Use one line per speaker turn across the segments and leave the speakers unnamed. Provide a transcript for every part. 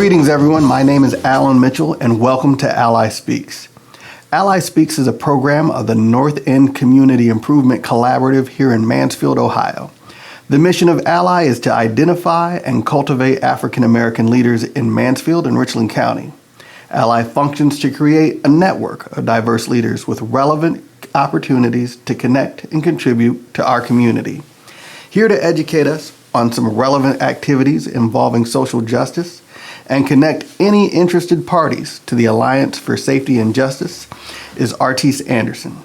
Greetings, everyone. My name is Alan Mitchell, and welcome to AALI Speaks. AALI Speaks is a program of the North End Community Improvement Collaborative here in Mansfield, Ohio. The mission of AALI is to identify and cultivate African American leaders in Mansfield and Richland County. AALI functions to create a network of diverse leaders with relevant opportunities to connect and contribute to our community. Here to educate us on some relevant activities involving social justice and connect any interested parties to the Alliance for Safety and Justice is Artise Anderson.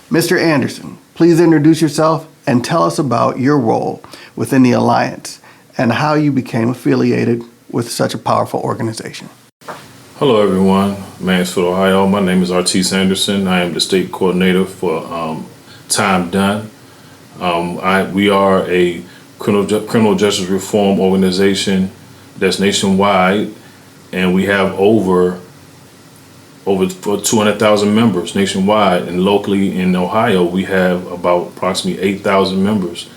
Mr. Anderson, please introduce yourself and tell us about your role within the Alliance and how you became affiliated with such a powerful organization.
Hello everyone, Mansfield, Ohio. My name is Artise Anderson. I am the state coordinator for Time Done. We are a criminal justice reform organization that's nationwide, and we have over 200,000 members nationwide, and locally in Ohio we have about approximately 8,000 members.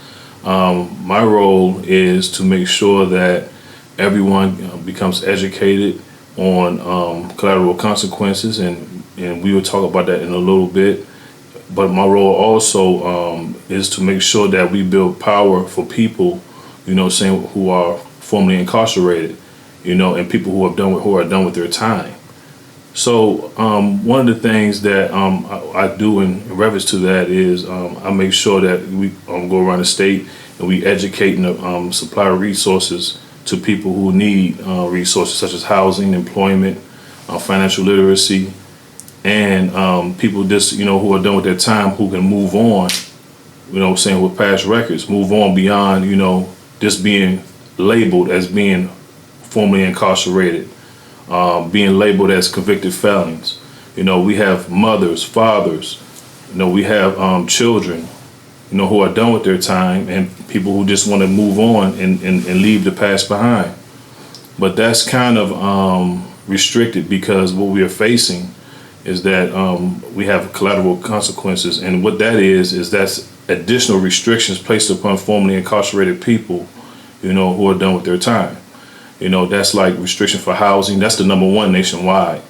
My role is to make sure that everyone becomes educated on collateral consequences, and we will talk about that in a little bit. But my role also is to make sure that we build power for people, who are formerly incarcerated, and people who are done with their time. So one of the things that I do in reference to that is I make sure that we go around the state and we educate and supply resources to people who need resources such as housing, employment, financial literacy, and people just who are done with their time, who can move on, with past records, move on beyond just being labeled as being formerly incarcerated, being labeled as convicted felons. We have mothers, fathers, we have children, who are done with their time, and people who just want to move on and leave the past behind. But that's kind of restricted, because what we are facing is that we have collateral consequences, and what that is that's additional restrictions placed upon formerly incarcerated people, who are done with their time. That's like restriction for housing. That's the number one nationwide,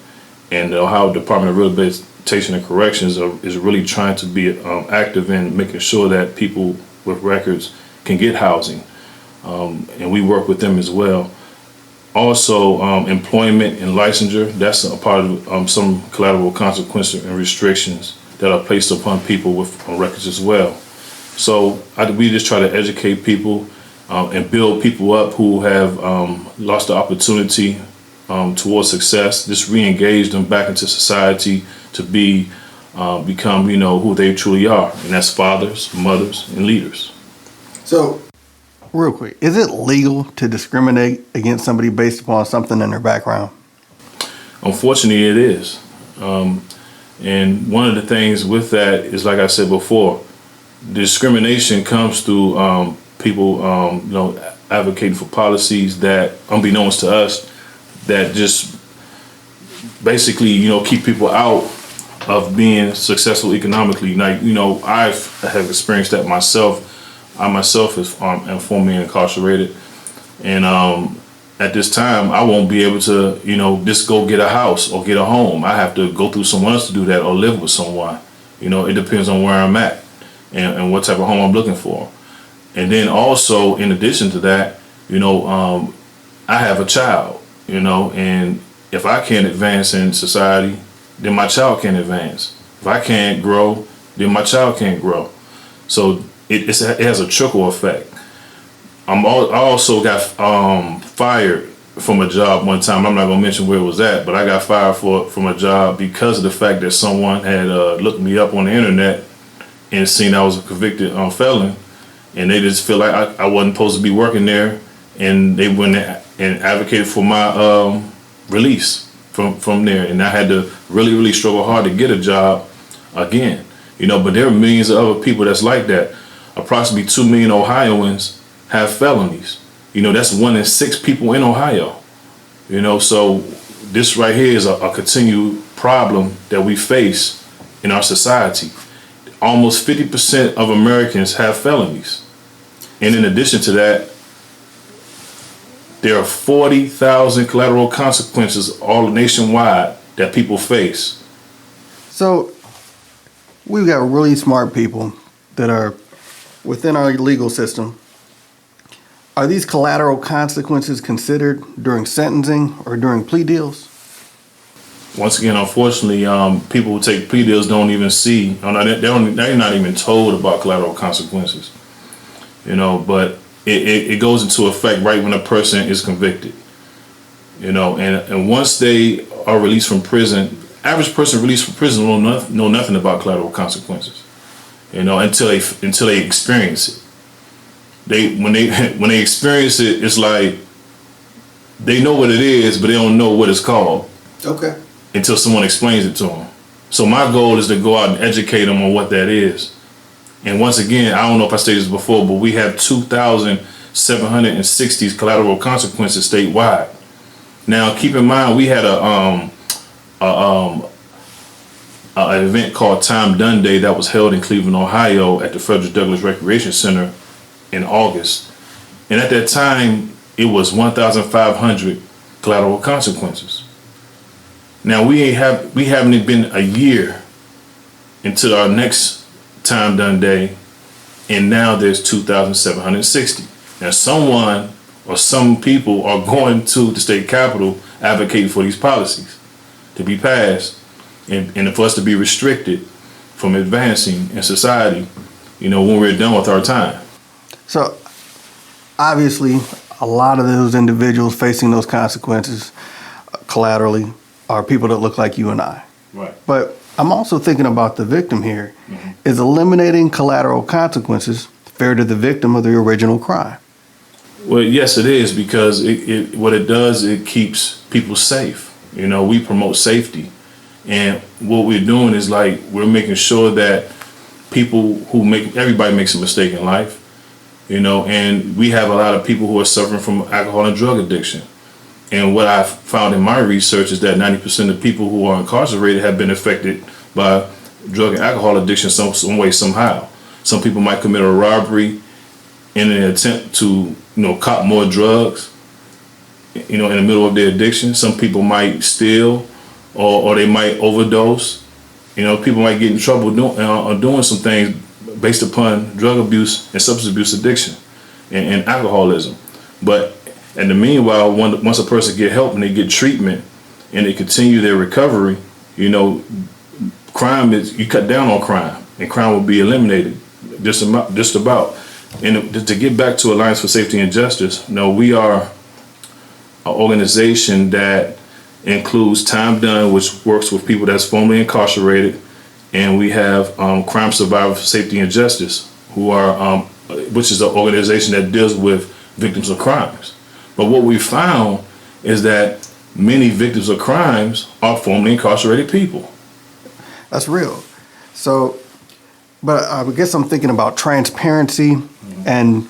and the Ohio Department of Rehabilitation and Corrections is really trying to be active in making sure that people with records can get housing, and we work with them as well. Also, employment and licensure, that's a part of some collateral consequences and restrictions that are placed upon people with records as well. So we just try to educate people and build people up who have lost the opportunity towards success, just re-engage them back into society to become who they truly are, and that's fathers, mothers, and leaders.
So, real quick, is it legal to discriminate against somebody based upon something in their background?
Unfortunately, it is. And one of the things with that is, like I said before, discrimination comes through people, advocating for policies that, unbeknownst to us, that just basically, keep people out of being successful economically. Like, I have experienced that myself. I myself am formerly incarcerated, and at this time I won't be able to just go get a house or get a home. I have to go through someone else to do that, or live with someone. It depends on where I'm at and what type of home I'm looking for. And then also, in addition to that, I have a child, and if I can't advance in society, then my child can't advance. If I can't grow, then my child can't grow. So it has a trickle effect. I also got fired from a job one time. I'm not gonna mention where it was at, but I got fired from a job because of the fact that someone had looked me up on the internet and seen I was a convicted felon, and they just feel like I wasn't supposed to be working there, and they went and advocated for my release from there, and I had to really struggle hard to get a job again. But there are millions of other people that's like that. Approximately 2 million Ohioans have felonies. That's 1 in 6 people in Ohio. So this right here is a continued problem that we face in our society. Almost 50% of Americans have felonies. And in addition to that, There are 40,000 collateral consequences all nationwide that people face.
So we've got really smart people that are within our legal system. Are these collateral consequences considered during sentencing or during plea deals?
Once again, unfortunately, people who take plea deals don't even see, they're not even told about collateral consequences. But it goes into effect right when a person is convicted. And once they are released from prison, average person released from prison will know nothing about collateral consequences. Until they experience it. When they experience it, it's like they know what it is, but they don't know what it's called.
Okay.
Until someone explains it to them. So my goal is to go out and educate them on what that is. And once again, I don't know if I stated this before, but we have 2,760 collateral consequences statewide. Now, keep in mind, we had an event called Time Done Day that was held in Cleveland, Ohio at the Frederick Douglass Recreation Center in August. And at that time, it was 1,500 collateral consequences. Now, we haven't been a year into our next Time Done Day, and now there's 2,760. Now, someone or some people are going to the state capitol advocating for these policies to be passed and for us to be restricted from advancing in society, when we're done with our time.
So, obviously, a lot of those individuals facing those consequences collaterally are people that look like you and I.
Right.
But I'm also thinking about the victim here. Mm-hmm. Is eliminating collateral consequences fair to the victim of the original crime?
Well, yes, it is, because what it does, it keeps people safe. We promote safety. And what we're doing is we're making sure that everybody makes a mistake in life, and we have a lot of people who are suffering from alcohol and drug addiction. And what I've found in my research is that 90% of people who are incarcerated have been affected by drug and alcohol addiction some way, somehow. Some people might commit a robbery in an attempt to, cop more drugs, in the middle of their addiction. Some people might steal or they might overdose. People might get in trouble doing some things based upon drug abuse and substance abuse addiction and alcoholism. But in the meanwhile, once a person get help and they get treatment and they continue their recovery, crime you cut down on crime, and crime will be eliminated just about. And to get back to Alliance for Safety and Justice, we are an organization that includes Time Done, which works with people that's formerly incarcerated, and we have Crime Survivors for Safety and Justice, which is an organization that deals with victims of crimes. But what we found is that many victims of crimes are formerly incarcerated people.
That's real. So, but I guess I'm thinking about transparency, and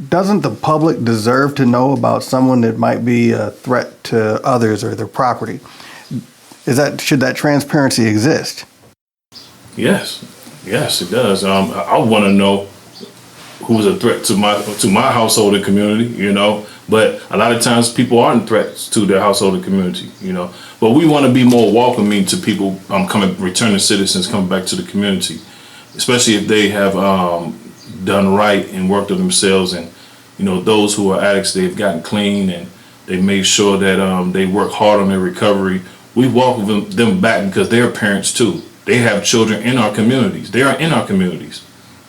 doesn't the public deserve to know about someone that might be a threat to others or their property? Should that transparency exist?
Yes, it does. I want to know who's a threat to my household and community, But a lot of times people aren't threats to their household and community, But we want to be more welcoming to people returning citizens coming back to the community, especially if they have done right and worked on themselves. And those who are addicts, they've gotten clean and they made sure that they work hard on their recovery. We welcome them back because they're parents too. They have children in our communities. They are in our communities.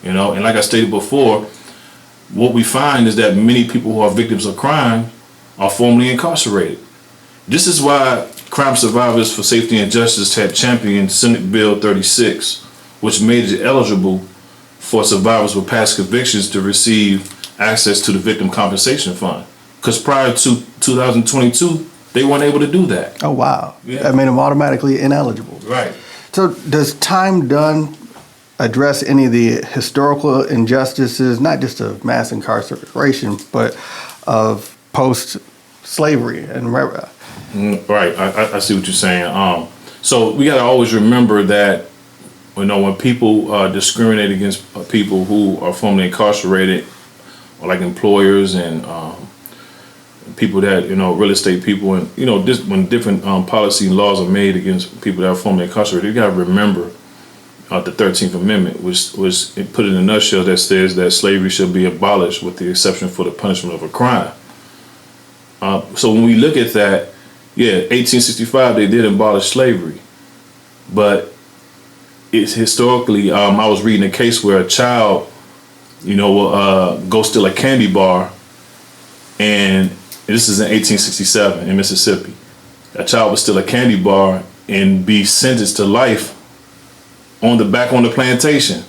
And like I stated before, what we find is that many people who are victims of crime are formerly incarcerated. This is why Crime Survivors for Safety and Justice had championed Senate Bill 36, which made it eligible for survivors with past convictions to receive access to the Victim Compensation Fund. Because prior to 2022, they weren't able to do that.
Oh, wow.
Yeah.
That made them automatically ineligible.
Right.
So does Time Done address any of the historical injustices, not just of mass incarceration, but of post-slavery and right?
I see what you're saying. So we got to always remember that when people discriminate against people who are formerly incarcerated, or like employers and people that, real estate people, and, this, when different policy and laws are made against people that are formerly incarcerated, you got to remember the 13th Amendment, which was put in a nutshell, that says that slavery should be abolished with the exception for the punishment of a crime. So when we look at that, 1865, they did abolish slavery. But it's historically, I was reading a case where a child, will go steal a candy bar, and this is in 1867 in Mississippi. A child would steal a candy bar and be sentenced to life on the plantation,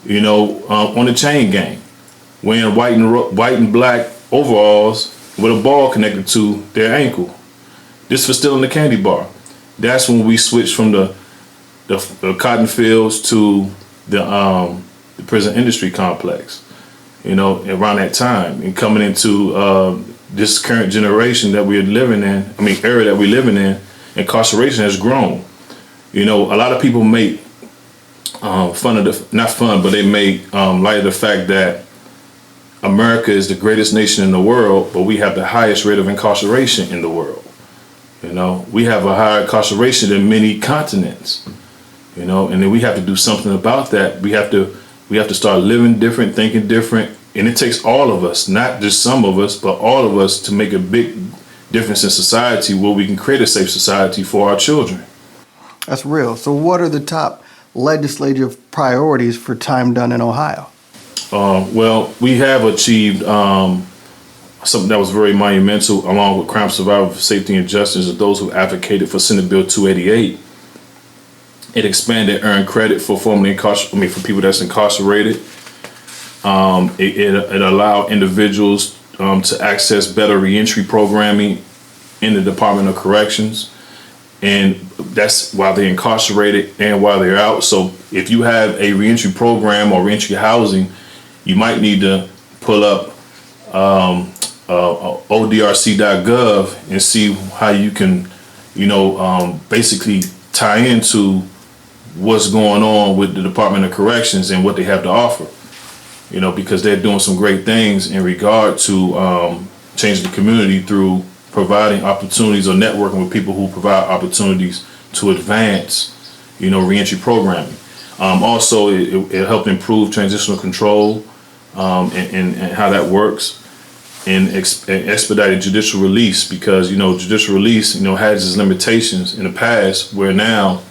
on the chain gang, wearing white and black overalls with a ball connected to their ankle. This for stealing the candy bar. That's when we switched from the cotton fields to the prison industry complex, around that time, and coming into this current generation that we're living in, era that we're living in, incarceration has grown. A lot of people make fun of not fun, but they make light of the fact that America is the greatest nation in the world, but we have the highest rate of incarceration in the world. We have a higher incarceration than many continents. And then we have to do something about that. We have to start living different, thinking different, and it takes all of us, not just some of us, but all of us, to make a big difference in society, where we can create a safe society for our children.
That's real. So what are the top legislative priorities for time done in Ohio?
Well, we have achieved something that was very monumental, along with crime survivors, safety and justice, of those who advocated for Senate Bill 288. It expanded earned credit for formerly incarcerated, for people that's incarcerated. It allowed individuals to access better reentry programming in the Department of Corrections, and that's while they're incarcerated and while they're out. So if you have a reentry program or reentry housing, you might need to pull up odrc.gov and see how you can, basically tie into what's going on with the Department of Corrections and what they have to offer. Because they're doing some great things in regard to changing the community through providing opportunities or networking with people who provide opportunities to advance, reentry programming. Also, it helped improve transitional control and how that works, and expedited judicial release, because, judicial release, has its limitations in the past, where now,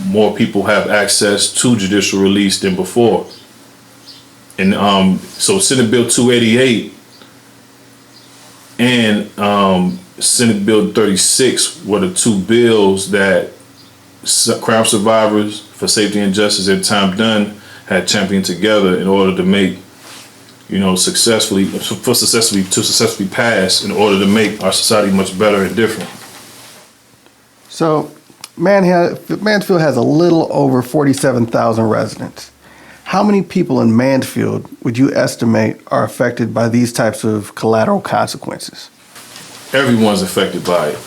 more people have access to judicial release than before. And so Senate Bill 288 and Senate Bill 36 were the two bills that crime survivors for safety and justice and time done had championed together in order to make, successfully pass, in order to make our society much better and different.
So Mansfield has a little over 47,000 residents. How many people in Mansfield would you estimate are affected by these types of collateral consequences? Everyone's
affected by it,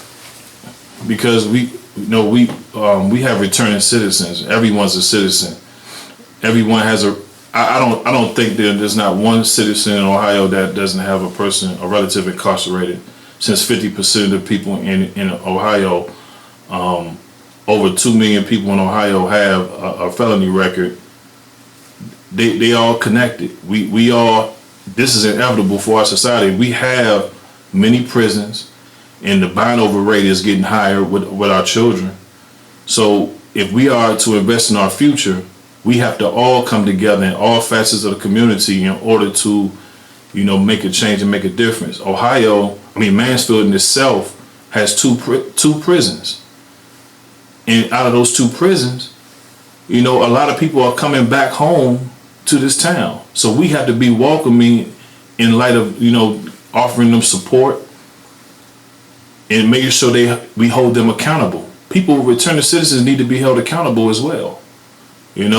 because we have returning citizens. Everyone's a citizen. Everyone has I don't think there's not one citizen in Ohio that doesn't have a relative incarcerated. Since 50% of the people in Ohio, over 2 million people in Ohio have a felony record. They all connected. We all, this is inevitable for our society. We have many prisons, and the buying over rate is getting higher with our children. So if we are to invest in our future, we have to all come together in all facets of the community in order to, make a change and make a difference. Mansfield in itself has two prisons. And out of those two prisons, a lot of people are coming back home to this town. So we have to be welcoming in light of, offering them support and making sure we hold them accountable. People, returning citizens, need to be held accountable as well. And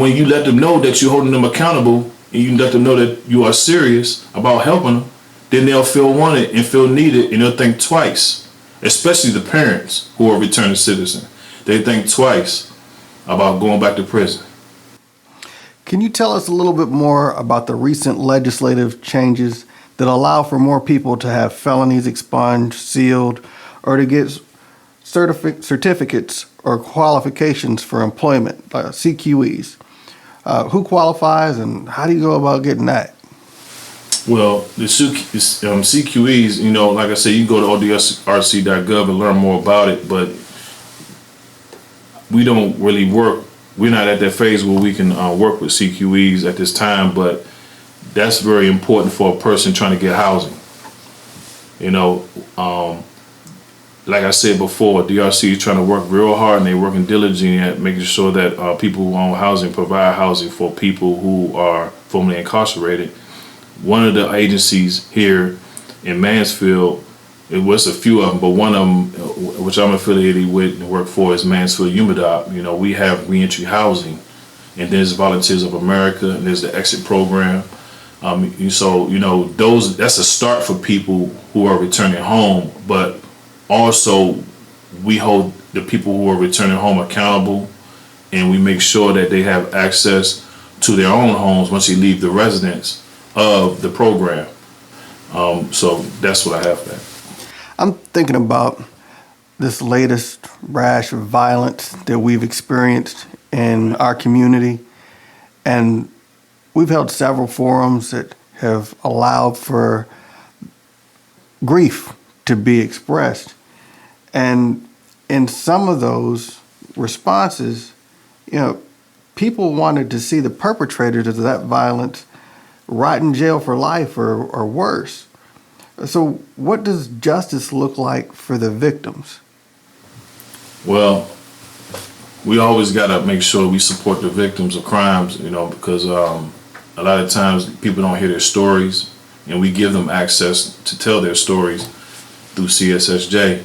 when you let them know that you're holding them accountable, and you let them know that you are serious about helping them, then they'll feel wanted and feel needed, and they'll think twice, especially the parents who are returning citizens. They think twice about going back to prison.
Can you tell us a little bit more about the recent legislative changes that allow for more people to have felonies expunged, sealed, or to get certificates or qualifications for employment, CQEs. Who qualifies and how do you go about getting that?
Well, the CQEs, like I said, you can go to odsrc.gov and learn more about it, but we don't really work. We're not at that phase where we can work with CQEs at this time, but that's very important for a person trying to get housing. Like I said before, DRC is trying to work real hard, and they're working diligently at making sure that people who own housing provide housing for people who are formerly incarcerated. One of the agencies here in Mansfield, it was a few of them, but one of them, which I'm affiliated with and work for, is Mansfield UMADOP. We have reentry housing, and there's Volunteers of America, and there's the exit program. That's a start for people who are returning home, but also we hold the people who are returning home accountable, and we make sure that they have access to their own homes once they leave the residence of the program. So that's what I have there.
I'm thinking about this latest rash of violence that we've experienced in our community, and we've held several forums that have allowed for grief to be expressed. And in some of those responses, people wanted to see the perpetrators of that violence rot in jail for life or worse. So what does justice look like for the victims?
Well, we always got to make sure we support the victims of crimes, because a lot of times people don't hear their stories, and we give them access to tell their stories through CSSJ.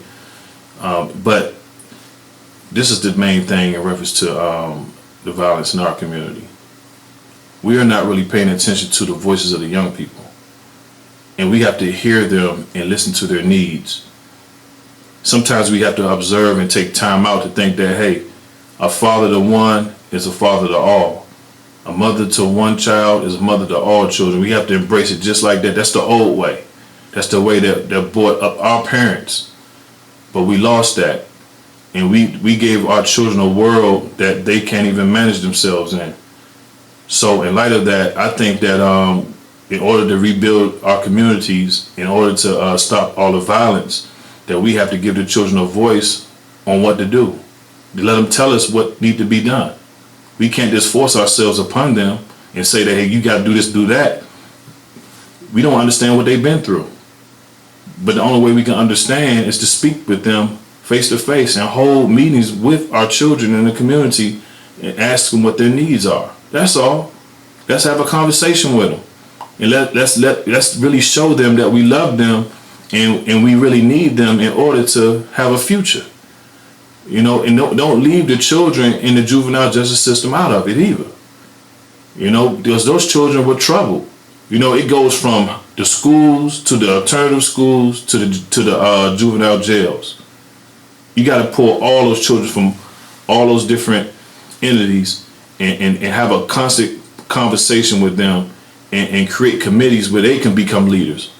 But this is the main thing in reference to the violence in our community. We are not really paying attention to the voices of the young people, and we have to hear them and listen to their needs. Sometimes we have to observe and take time out to think that, hey, a father to one is a father to all. A mother to one child is a mother to all children. We have to embrace it just like that. That's the old way. That's the way that brought up our parents. But we lost that. And we gave our children a world that they can't even manage themselves in. So in light of that, I think that in order to rebuild our communities, in order to stop all the violence, that we have to give the children a voice on what to do. To let them tell us what needs to be done. We can't just force ourselves upon them and say that, hey, you got to do this, do that. We don't understand what they've been through. But the only way we can understand is to speak with them face to face and hold meetings with our children in the community and ask them what their needs are. That's all. Let's have a conversation with them. And let's really show them that we love them and we really need them in order to have a future. And don't leave the children in the juvenile justice system out of it either. Because those children were troubled. It goes from the schools to the alternative schools to the juvenile jails. You got to pull all those children from all those different entities and have a constant conversation with them and create committees where they can become leaders.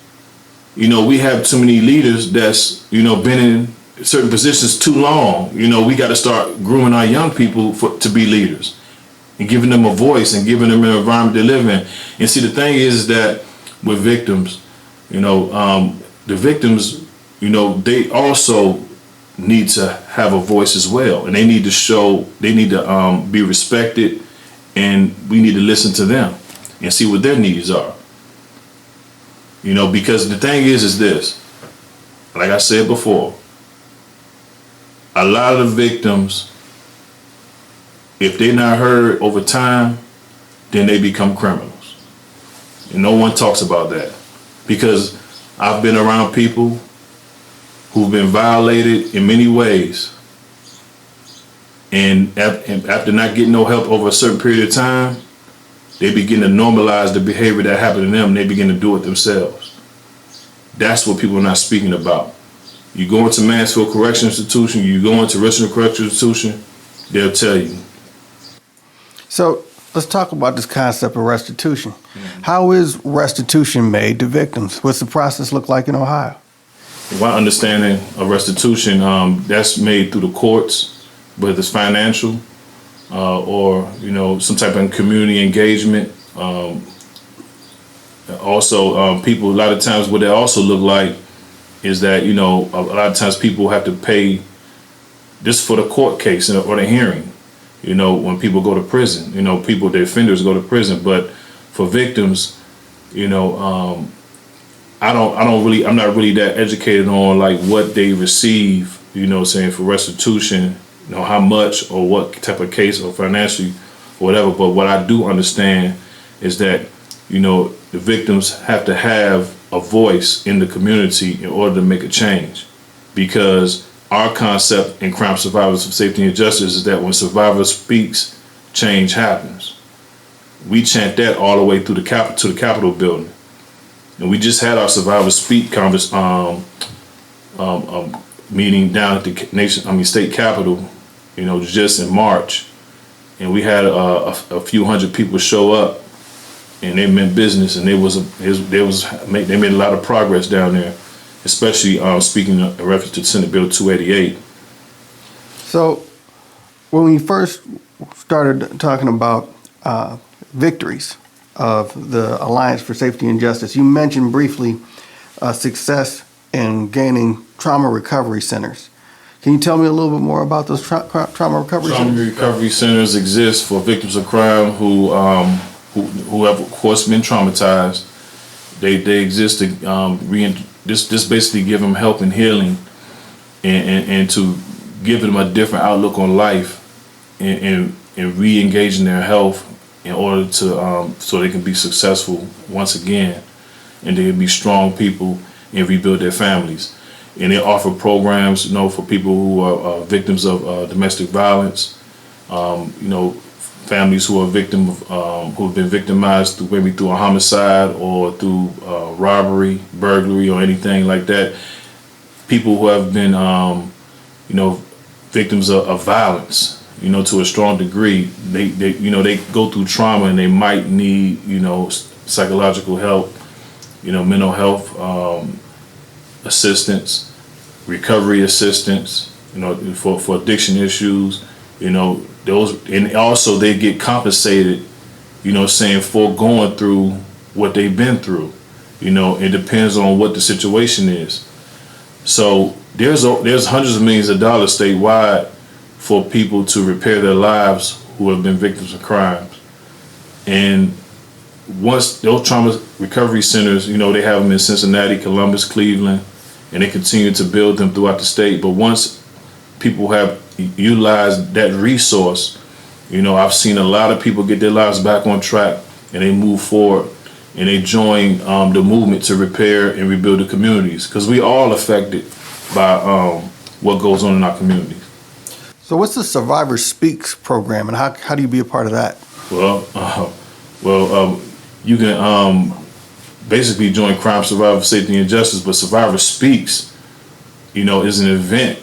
We have too many leaders that's been in certain positions too long. We got to start grooming our young people to be leaders and giving them a voice and giving them an environment to live in. And see, the thing is that with victims, the victims, they also need to have a voice as well, and they need to be respected, and we need to listen to them and see what their needs are. Because the thing is this, like I said before, a lot of the victims, if they're not heard over time, then they become criminals. And no one talks about that. Because I've been around people who've been violated in many ways. And after not getting no help over a certain period of time, they begin to normalize the behavior that happened to them, and they begin to do it themselves. That's what people are not speaking about. You go into Mansfield Correctional Institution, you go into Richmond Correctional Institution, they'll tell you.
So let's talk about this concept of restitution. How is restitution made to victims? What's the process look like in Ohio?
My understanding of restitution, that's made through the courts, whether it's financial or some type of community engagement. Also, people, a lot of times what it also look like is that a lot of times people have to pay just for the court case or the hearing. When people go to prison, the offenders go to prison, but for victims, I'm not really that educated on like what they receive, saying for restitution, how much or what type of case or financially or whatever. But what I do understand is that, the victims have to have a voice in the community in order to make a change, because our concept in Crime Survivors for Safety and Justice is that when survivor speaks, change happens. We chant that all the way through to the Capitol building. And we just had our Survivor Speak meeting down at the state capitol, just in March, and we had a few hundred people show up, and they meant business, and they made a lot of progress down there, especially speaking in reference to Senate Bill 288.
So, when we first started talking about victories of the Alliance for Safety and Justice, you mentioned briefly success in gaining trauma recovery centers. Can you tell me a little bit more about those trauma recovery centers?
Trauma recovery centers exist for victims of crime who have, of course, been traumatized. They exist to just basically give them help and healing, and to give them a different outlook on life, and re-engaging their health in order to so they can be successful once again, and they can be strong people and rebuild their families. And they offer programs, for people who are victims of domestic violence, families who are who have been victimized through a homicide or through robbery, burglary, or anything like that. People who have been, victims of violence, to a strong degree. They go through trauma and they might need, psychological help, mental health assistance, recovery assistance, for addiction issues, those, and also they get compensated, for going through what they've been through. It depends on what the situation is. So there's hundreds of millions of dollars statewide for people to repair their lives who have been victims of crimes. And once those trauma recovery centers, they have them in Cincinnati, Columbus, Cleveland, and they continue to build them throughout the state. But once people have utilized that resource, I've seen a lot of people get their lives back on track, and they move forward, and they join the movement to repair and rebuild the communities, because we all affected by what goes on in our communities.
So what's the Survivor Speaks program, and how do you be a part of that?
Well, you can basically join Crime Survivor Safety and Justice, but Survivor Speaks, is an event.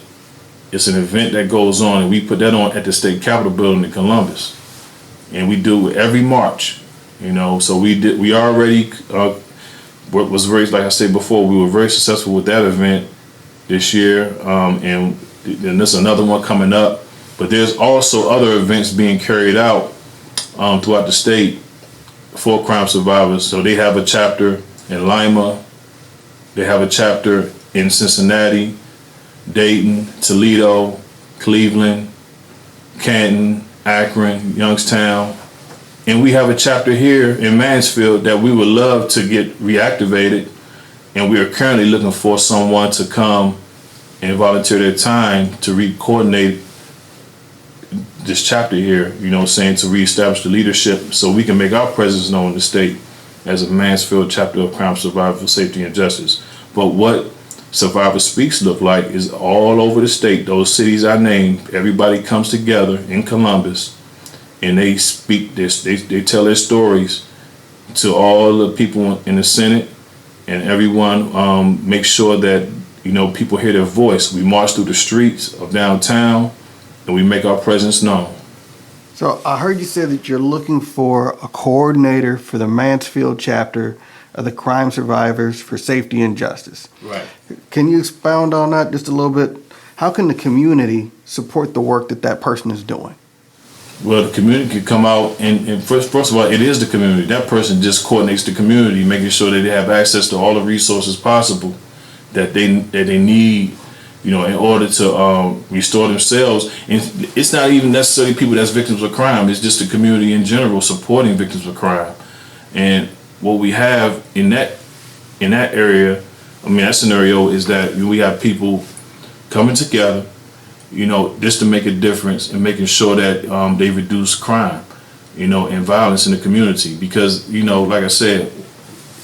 It's an event that goes on, and we put that on at the state capitol building in Columbus, and we do it every March. So we already was very, like I said before, we were very successful with that event this year, and there's another one coming up. But there's also other events being carried out throughout the state for crime survivors. So they have a chapter in Lima, they have a chapter in Cincinnati, Dayton, Toledo, Cleveland, Canton, Akron, Youngstown, and we have a chapter here in Mansfield that we would love to get reactivated, and we are currently looking for someone to come and volunteer their time to coordinate this chapter here, to reestablish the leadership so we can make our presence known in the state as a Mansfield chapter of Crime Survivor for Safety and Justice. But what Survivor Speaks look like is all over the state. Those cities I named, everybody comes together in Columbus, and they speak this. They tell their stories to all the people in the Senate, and everyone makes sure that people hear their voice. We march through the streets of downtown, and we make our presence known.
So I heard you say that you're looking for a coordinator for the Mansfield chapter of the Crime Survivors for Safety and Justice.
Right.
Can you expound on that just a little bit? How can the community support the work that person is doing?
Well, the community could come out and first of all, it is the community. That person just coordinates the community, making sure that they have access to all the resources possible that they need, in order to restore themselves. And it's not even necessarily people that's victims of crime. It's just the community in general supporting victims of crime. And what we have in that area, that scenario is that we have people coming together, just to make a difference and making sure that they reduce crime, and violence in the community. Because, like I said,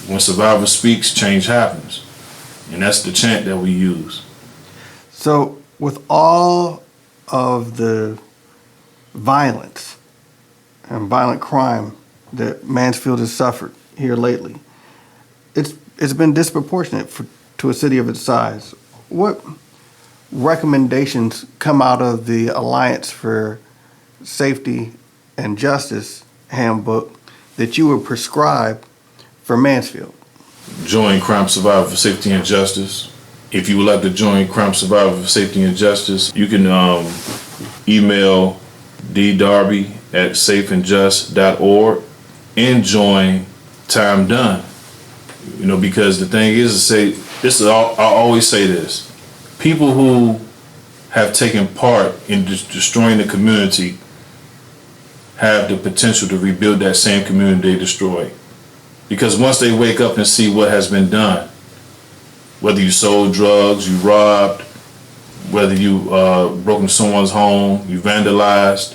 when survivor speaks, change happens. And that's the chant that we use.
So with all of the violence and violent crime that Mansfield has suffered here lately, it's been disproportionate to a city of its size. What recommendations come out of the Alliance for Safety and Justice handbook that you would prescribe for Mansfield?
Join Crime Survivor for Safety and Justice. If you would like to join Crime Survivor for Safety and Justice, you can email ddarby@safeandjust.org and join Time Done. Because the thing is I always say this. People who have taken part in destroying the community have the potential to rebuild that same community they destroyed. Because once they wake up and see what has been done, whether you sold drugs, you robbed, whether you broke into someone's home, you vandalized,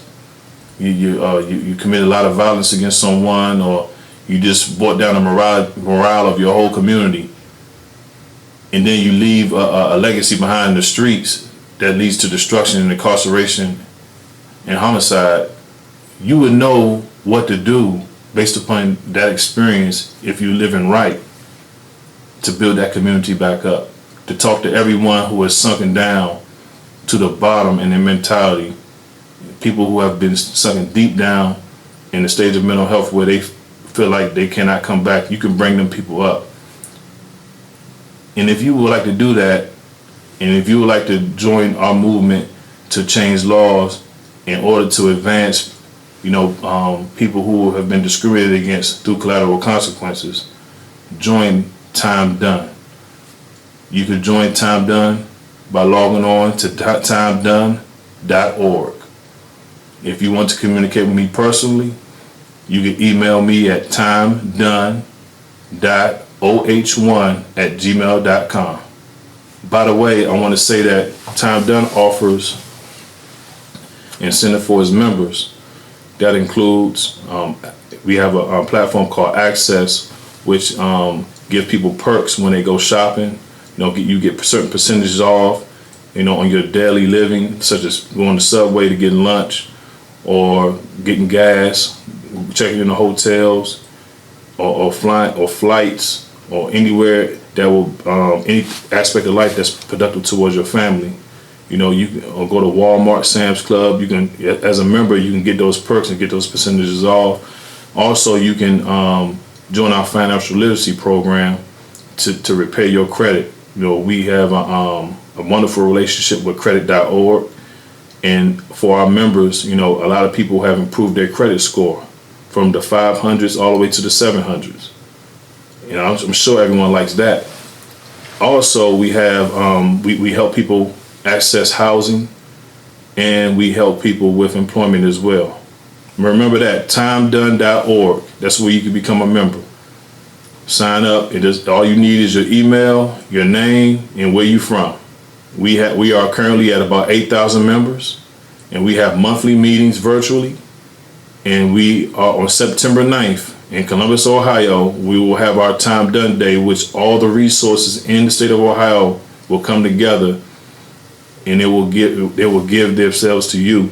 you committed a lot of violence against someone, or you just brought down the morale of your whole community, and then you leave a legacy behind in the streets that leads to destruction and incarceration and homicide, you would know what to do based upon that experience if you live in right to build that community back up, to talk to everyone who has sunken down to the bottom in their mentality, people who have been sunken deep down in the stage of mental health where they feel like they cannot come back. You can bring them people up. And if you would like to do that, and if you would like to join our movement to change laws in order to advance, people who have been discriminated against through collateral consequences, join Time Done. You can join Time Done by logging on to timedone.org. If you want to communicate with me personally, you can email me at timedone.oh1@gmail.com. By the way, I want to say that Time Done offers incentive for its members. That includes, we have a platform called Access, which give people perks when they go shopping. You get certain percentages off, on your daily living, such as going to Subway to get lunch, or getting gas, checking in the hotels, or flying, or flights, or anywhere that will any aspect of life that's productive towards your family. You can go to Walmart, Sam's Club. You can, as a member, you can get those perks and get those percentages off. Also, you can join our financial literacy program to repair your credit. We have a wonderful relationship with credit.org. And for our members, a lot of people have improved their credit score from the 500s all the way to the 700s. I'm sure everyone likes that. Also, we have we help people access housing, and we help people with employment as well. Remember that, timedone.org. That's where you can become a member. Sign up. All you need is your email, your name, and where you're from. We are currently at about 8,000 members, and we have monthly meetings virtually. And we are on September 9th in Columbus, Ohio. We will have our Time Done Day, which all the resources in the state of Ohio will come together, and they will give themselves to you.